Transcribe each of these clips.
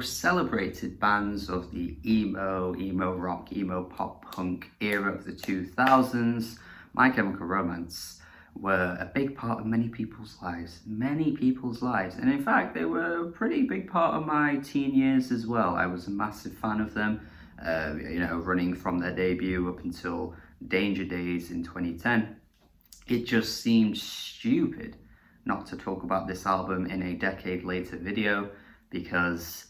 most celebrated bands of the emo rock, emo pop punk era of the 2000s, My Chemical Romance were a big part of many people's lives. And in fact, they were a pretty big part of my teen years as well. I was a massive fan of them, running from their debut up until Danger Days in 2010. It just seemed stupid not to talk about this album in a decade later video, because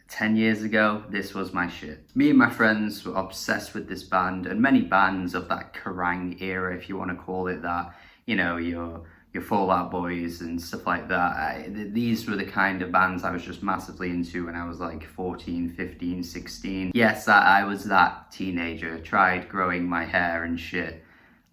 10 years ago, this was my shit. Me and my friends were obsessed with this band, and many bands of that Kerrang era, if you want to call it that, your Fall Out Boys and stuff like that. These were the kind of bands I was just massively into when I was like 14, 15, 16. Yes, I was that teenager, tried growing my hair and shit.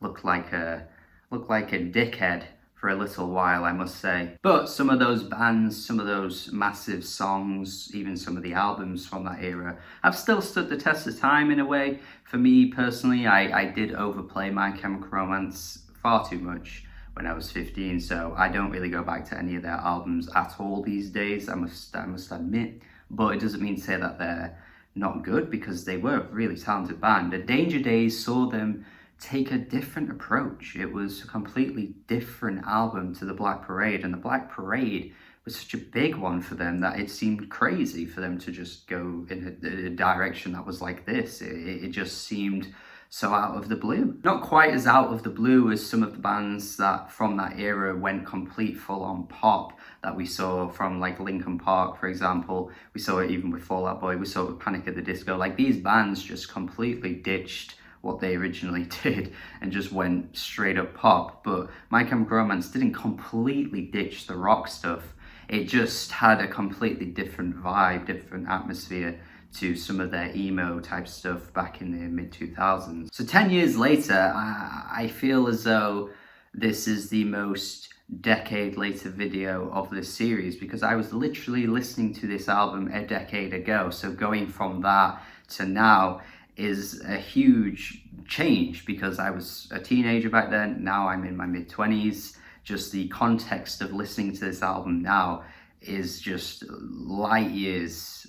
Looked like a dickhead for a little while, I must say. But some of those bands, some of those massive songs, even some of the albums from that era have still stood the test of time in a way. For me personally, I did overplay My Chemical Romance far too much when I was 15, so I don't really go back to any of their albums at all these days, I must admit. But it doesn't mean to say that they're not good, because they were a really talented band. And Danger Days saw them take a different approach. It was a completely different album to the Black Parade, and the Black Parade was such a big one for them that it seemed crazy for them to just go in a direction that was like this. It just seemed so out of the blue. Not quite as out of the blue as some of the bands that from that era went complete full-on pop that we saw from like Linkin Park, for example. We saw it even with Fall Out Boy, we saw it with Panic at the Disco. Like, these bands just completely ditched what they originally did and just went straight up pop. But My Chemical Romance didn't completely ditch the rock stuff. It just had a completely different vibe, different atmosphere to some of their emo type stuff back in the mid 2000s. So 10 years later, I feel as though this is the most decade later video of this series, because I was literally listening to this album a decade ago. So going from that to now is a huge change, because I was a teenager back then. Now I'm in my mid-20s. Just the context of listening to this album now is just light years,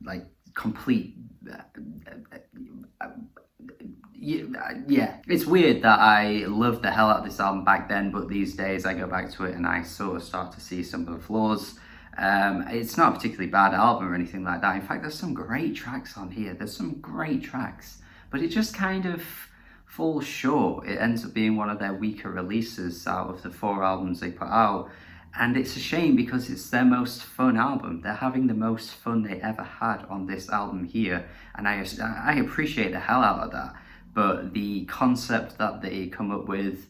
like complete. Yeah, it's weird that I loved the hell out of this album back then, but these days I go back to it and I sort of start to see some of the flaws. It's not a particularly bad album or anything like that. In fact, there's some great tracks on here. There's some great tracks, but it just kind of falls short. It ends up being one of their weaker releases out of the 4 albums they put out. And it's a shame, because it's their most fun album. They're having the most fun they ever had on this album here. And I appreciate the hell out of that. But the concept that they come up with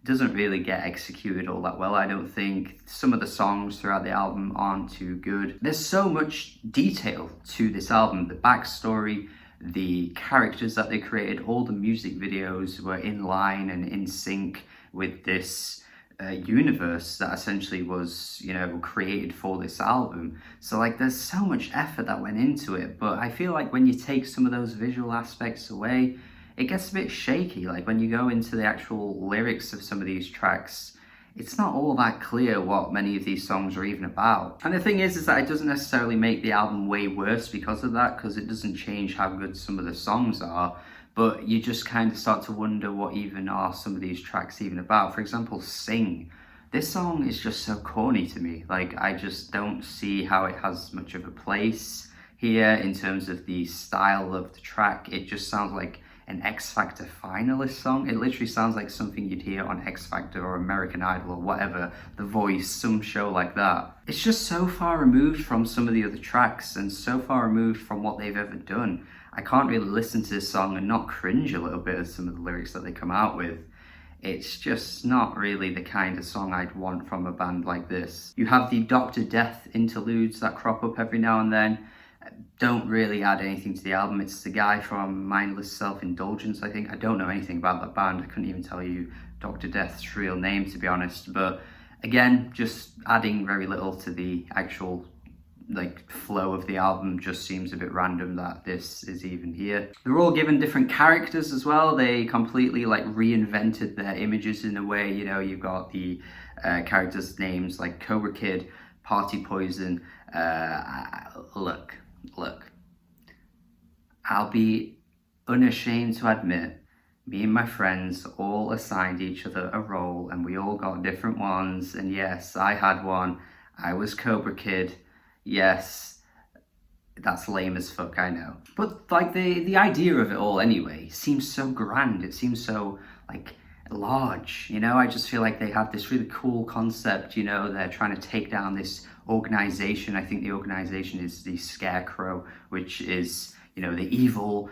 doesn't really get executed all that well, I don't think. Some of the songs throughout the album aren't too good. There's so much detail to this album. The backstory, the characters that they created, all the music videos were in line and in sync with this universe that essentially was, created for this album. So like, there's so much effort that went into it, but I feel like when you take some of those visual aspects away, it gets a bit shaky. Like, when you go into the actual lyrics of some of these tracks, it's not all that clear what many of these songs are even about. And the thing is that it doesn't necessarily make the album way worse because of that, because it doesn't change how good some of the songs are, but you just kind of start to wonder what even are some of these tracks even about. For example, Sing. This song is just so corny to me. Like, I just don't see how it has much of a place here in terms of the style of the track. It just sounds like an X Factor finalist song. It literally sounds like something you'd hear on X Factor or American Idol or whatever, The Voice, some show like that. It's just so far removed from some of the other tracks and so far removed from what they've ever done. I can't really listen to this song and not cringe a little bit at some of the lyrics that they come out with. It's just not really the kind of song I'd want from a band like this. You have the Dr. Death interludes that crop up every now and then. Don't really add anything to the album. It's the guy from Mindless Self-Indulgence, I think. I don't know anything about that band. I couldn't even tell you Dr. Death's real name, to be honest. But again, just adding very little to the actual flow of the album. Just seems a bit random that this is even here. They're all given different characters as well. They completely reinvented their images in a way. You've got the characters' names like Cobra Kid, Party Poison. Look, I'll be unashamed to admit, me and my friends all assigned each other a role, and we all got different ones. And yes, I had one. I was Cobra Kid. Yes, that's lame as fuck, I know. But like the idea of it all anyway seems so grand. It seems so like large, you know. I just feel like they have this really cool concept, you know. They're trying to take down this organization. I think the organization is the Scarecrow, which is, you know, the evil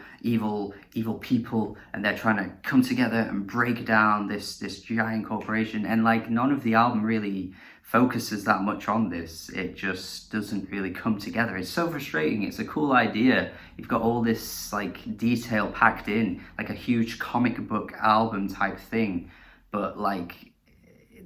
people, and they're trying to come together and break down this giant corporation. And like, none of the album really focuses that much on this. It just doesn't really come together. It's so frustrating. It's a cool idea. You've got all this like detail packed in, like a huge comic book album type thing, but like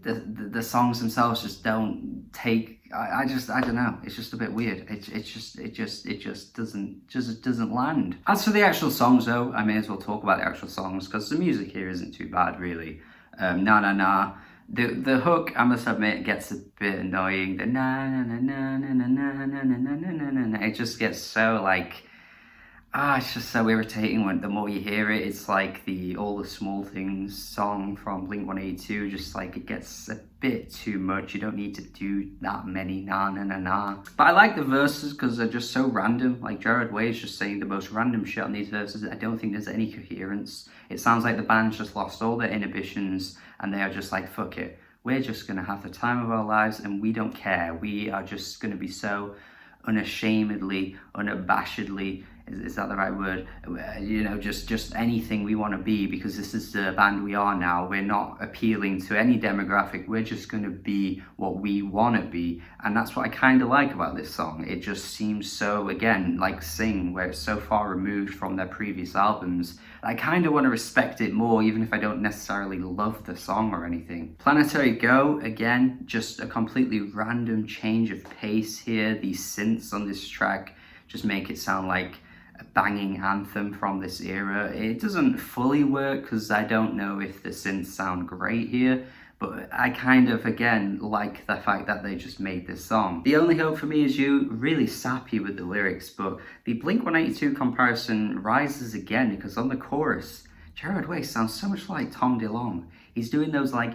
the songs themselves just don't take. I don't know. It's just a bit weird. It just doesn't land. As for the actual songs though, I may as well talk about the actual songs because the music here isn't too bad really. Na Na Na. The hook, I must admit, gets a bit annoying. The na na na na na na na na na na na na. It just gets so like, it's just so irritating when the more you hear it. It's like the All the Small Things song from Blink-182, just like it gets a bit too much. You don't need to do that many na na na na. But I like the verses because they're just so random. Like Gerard Way is just saying the most random shit on these verses. I don't think there's any coherence. It sounds like the band's just lost all their inhibitions and they are just like, fuck it. We're just gonna have the time of our lives and we don't care. We are just gonna be so unashamedly, unabashedly, is that the right word? You know, just anything we want to be, because this is the band we are now. We're not appealing to any demographic. We're just going to be what we want to be. And that's what I kind of like about this song. It just seems so, again, like Sing, where it's so far removed from their previous albums. I kind of want to respect it more, even if I don't necessarily love the song or anything. Planetary Go, again, just a completely random change of pace here. These synths on this track just make it sound like a banging anthem from this era. It doesn't fully work because I don't know if the synths sound great here, but I kind of, again, like the fact that they just made this song. The Only Hope for Me Is You, really sappy with the lyrics, but the Blink-182 comparison rises again because on the chorus, Gerard Way sounds so much like Tom DeLonge. He's doing those like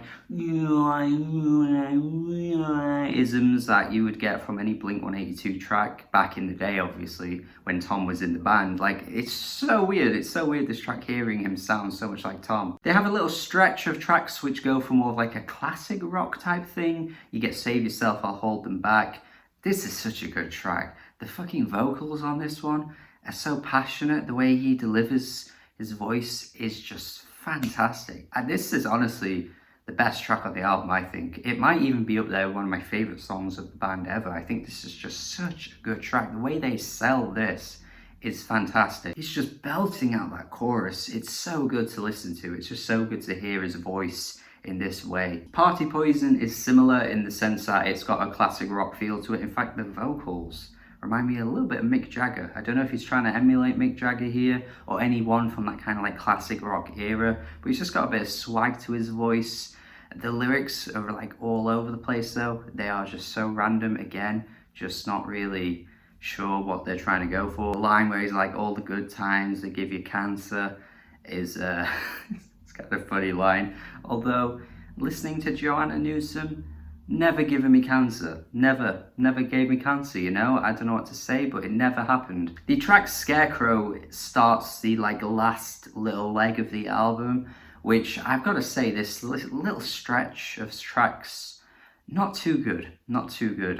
isms that you would get from any Blink-182 track back in the day, obviously, when Tom was in the band. Like, it's so weird. It's so weird, this track, hearing him sound so much like Tom. They have a little stretch of tracks which go for more of like a classic rock type thing. You get Save Yourself, I'll Hold Them Back. This is such a good track. The fucking vocals on this one are so passionate. The way he delivers his voice is just fantastic. And this is honestly the best track on the album, I think. It might even be up there, one of my favourite songs of the band ever. I think this is just such a good track. The way they sell this is fantastic. He's just belting out that chorus. It's so good to listen to. It's just so good to hear his voice in this way. Party Poison is similar in the sense that it's got a classic rock feel to it. In fact, the vocals remind me a little bit of Mick Jagger. I don't know if he's trying to emulate Mick Jagger here or anyone from that kind of like classic rock era, but he's just got a bit of swag to his voice. The lyrics are like all over the place though. They are just so random, again, just not really sure what they're trying to go for. The line where he's like, all the good times they give you cancer is it's kind of a funny line. Although listening to Joanna Newsom, never given me cancer. Never gave me cancer, you know? I don't know what to say, but it never happened. The track Scarecrow starts the like last little leg of the album, which I've got to say, this little stretch of tracks, not too good.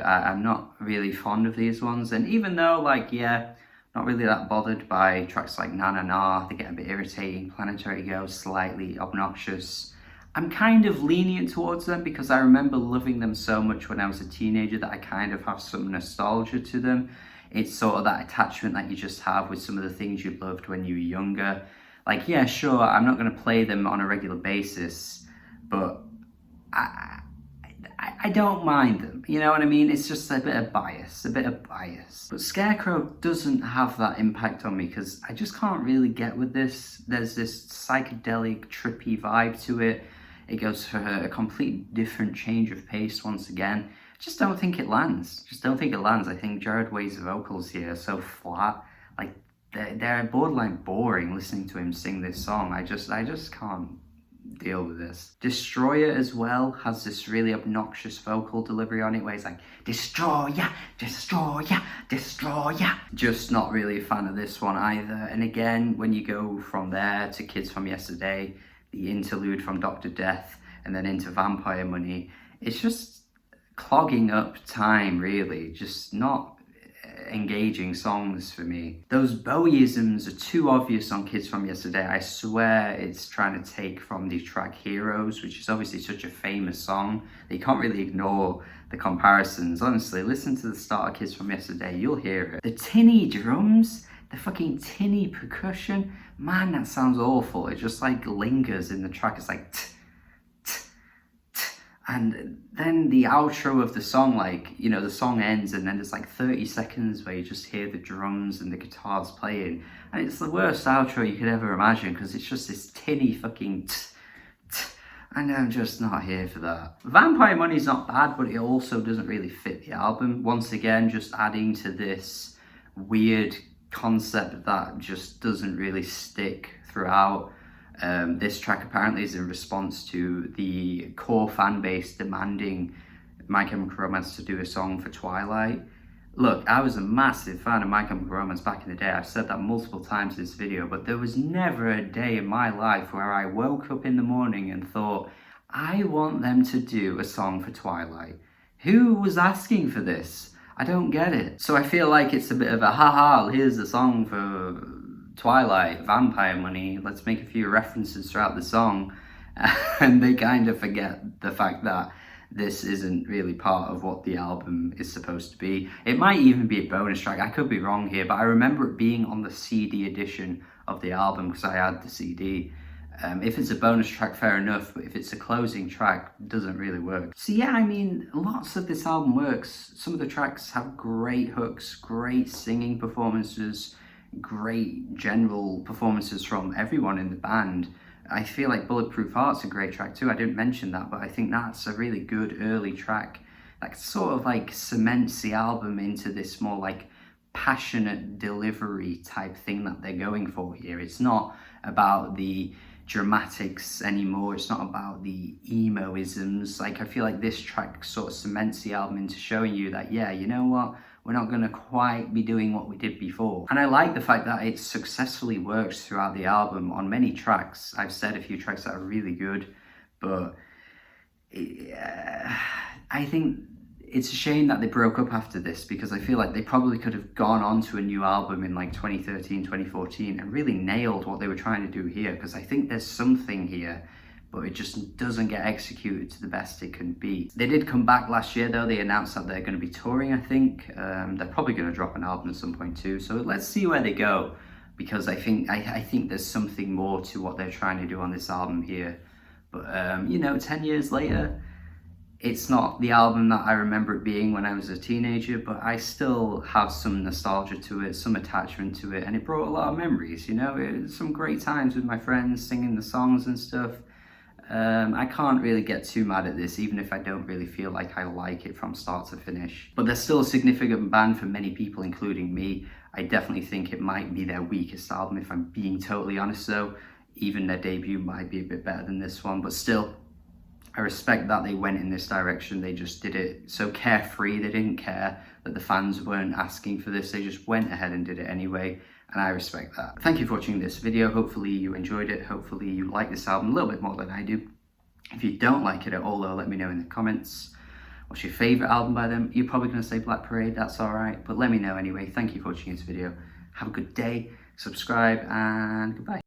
I'm not really fond of these ones. And even though, like, yeah, not really that bothered by tracks like Na Na Na, they get a bit irritating. Planetary Go, slightly obnoxious. I'm kind of lenient towards them because I remember loving them so much when I was a teenager that I kind of have some nostalgia to them. It's sort of that attachment that you just have with some of the things you loved when you were younger. Like, yeah, sure, I'm not going to play them on a regular basis, but I don't mind them, you know what I mean? It's just a bit of bias. But Scarecrow doesn't have that impact on me because I just can't really get with this. There's this psychedelic, trippy vibe to it. It goes for a complete different change of pace once again. just don't think it lands. Just don't think it lands. I think Jared Way's vocals here are so flat. Like, they're borderline boring listening to him sing this song. I just can't deal with this. Destroyer as well has this really obnoxious vocal delivery on it where it's like, destroyer, destroyer, destroyer. Just not really a fan of this one either. And again, when you go from there to Kids From Yesterday, the interlude from Dr. Death, and then into Vampire Money, it's just clogging up time, really. Just not engaging songs for me. Those Bowieisms are too obvious on Kids From Yesterday. I swear it's trying to take from the track Heroes, which is obviously such a famous song that you can't really ignore the comparisons. Honestly, listen to the start of Kids From Yesterday, you'll hear it. The tinny drums, the fucking tinny percussion, man, that sounds awful. It just like lingers in the track. It's like and then the outro of the song, like, you know, the song ends and then there's like 30 seconds where you just hear the drums and the guitars playing. And it's the worst outro you could ever imagine because it's just this tinny fucking and I'm just not here for that. Vampire Money's not bad, but it also doesn't really fit the album. Once again, just adding to this weird concept that just doesn't really stick throughout. This track apparently is in response to the core fan base demanding My Chemical Romance to do a song for Twilight. Look, I was a massive fan of My Chemical Romance back in the day. I've said that multiple times in this video, but there was never a day in my life where I woke up in the morning and thought, I want them to do a song for Twilight. Who was asking for this? I don't get it. So I feel like it's a bit of a haha, here's a song for Twilight, Vampire Money, let's make a few references throughout the song, and they kind of forget the fact that this isn't really part of what the album is supposed to be. It might even be a bonus track, I could be wrong here, but I remember it being on the CD edition of the album because I had the CD. If it's a bonus track, fair enough, but if it's a closing track, it doesn't really work. So yeah, I mean, lots of this album works. Some of the tracks have great hooks, great singing performances, great general performances from everyone in the band. I feel like Bulletproof Heart's a great track too. I didn't mention that, but I think that's a really good early track that sort of like cements the album into this more like passionate delivery type thing that they're going for here. It's not about the dramatics anymore, it's not about the emo-isms. Like, I feel like this track sort of cements the album into showing you that, yeah, you know what, we're not going to quite be doing what we did before. And I like the fact that it successfully works throughout the album on many tracks. I've said a few tracks that are really good, but I think it's a shame that they broke up after this, because I feel like they probably could have gone on to a new album in like 2013, 2014 and really nailed what they were trying to do here, because I think there's something here, but it just doesn't get executed to the best it can be. They did come back last year though. They announced that they're going to be touring, I think. They're probably going to drop an album at some point too, so let's see where they go, because I think there's something more to what they're trying to do on this album here. But you know, 10 years later, it's not the album that I remember it being when I was a teenager, but I still have some nostalgia to it, some attachment to it, and it brought a lot of memories, you know? It was some great times with my friends singing the songs and stuff. I can't really get too mad at this, even if I don't really feel like I like it from start to finish. But they're still a significant band for many people, including me. I definitely think it might be their weakest album, if I'm being totally honest though. Even their debut might be a bit better than this one, but still, I respect that they went in this direction. They just did it so carefree. They didn't care that the fans weren't asking for this. They just went ahead and did it anyway, and I respect that. Thank you for watching this video. Hopefully you enjoyed it. Hopefully you like this album a little bit more than I do. If you don't like it at all though, let me know in the comments. What's your favourite album by them? You're probably going to say Black Parade, that's alright, but let me know anyway. Thank you for watching this video. Have a good day, subscribe, and goodbye.